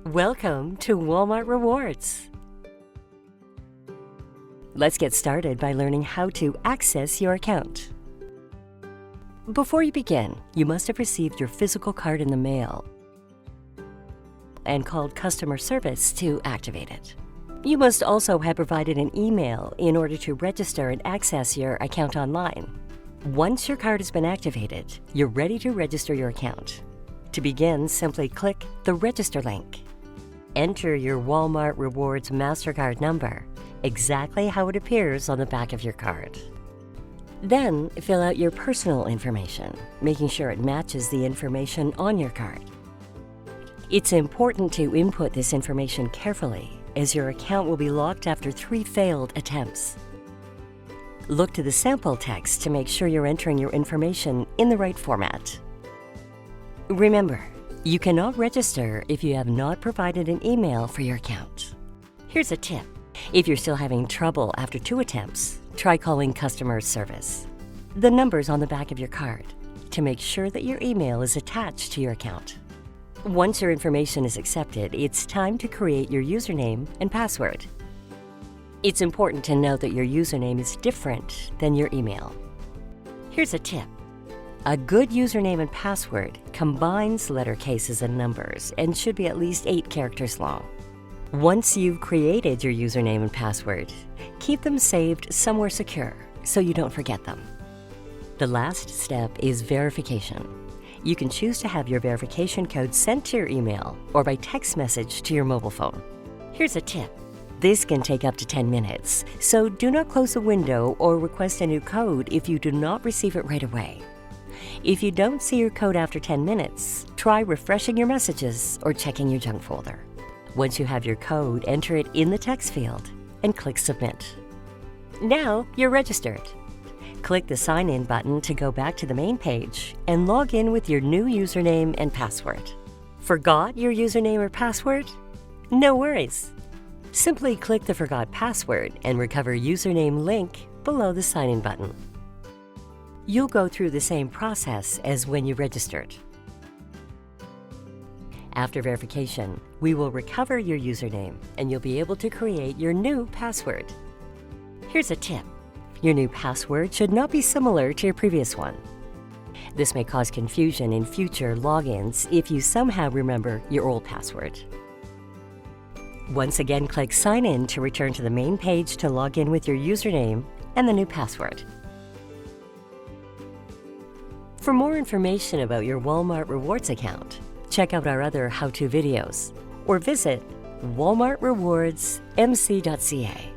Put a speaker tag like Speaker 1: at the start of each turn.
Speaker 1: Welcome to Walmart Rewards. Let's get started by learning how to access your account. Before you begin, you must have received your physical card in the mail and called customer service to activate it. You must also have provided an email in order to register and access your account online. Once your card has been activated, you're ready to register your account. To begin, simply click the Register link. Enter your Walmart Rewards Mastercard number, exactly how it appears on the back of your card. Then, fill out your personal information, making sure it matches the information on your card. It's important to input this information carefully, as your account will be locked after 3 failed attempts. Look to the sample text to make sure you're entering your information in the right format. Remember, you cannot register if you have not provided an email for your account. Here's a tip. If you're still having trouble after 2 attempts, try calling customer service. The number's on the back of your card to make sure that your email is attached to your account. Once your information is accepted, it's time to create your username and password. It's important to note that your username is different than your email. Here's a tip. A good username and password combines letter cases and numbers and should be at least 8 characters long. Once you've created your username and password, keep them saved somewhere secure so you don't forget them. The last step is verification. You can choose to have your verification code sent to your email or by text message to your mobile phone. Here's a tip. This can take up to 10 minutes, so do not close the window or request a new code if you do not receive it right away. If you don't see your code after 10 minutes, try refreshing your messages or checking your junk folder. Once you have your code, enter it in the text field and click Submit. Now you're registered. Click the Sign In button to go back to the main page and log in with your new username and password. Forgot your username or password? No worries. Simply click the Forgot Password and Recover Username link below the Sign In button. You'll go through the same process as when you registered. After verification, we will recover your username and you'll be able to create your new password. Here's a tip. Your new password should not be similar to your previous one. This may cause confusion in future logins if you somehow remember your old password. Once again, click Sign In to return to the main page to log in with your username and the new password. For more information about your Walmart Rewards account, check out our other how-to videos or visit walmartrewardsmc.ca.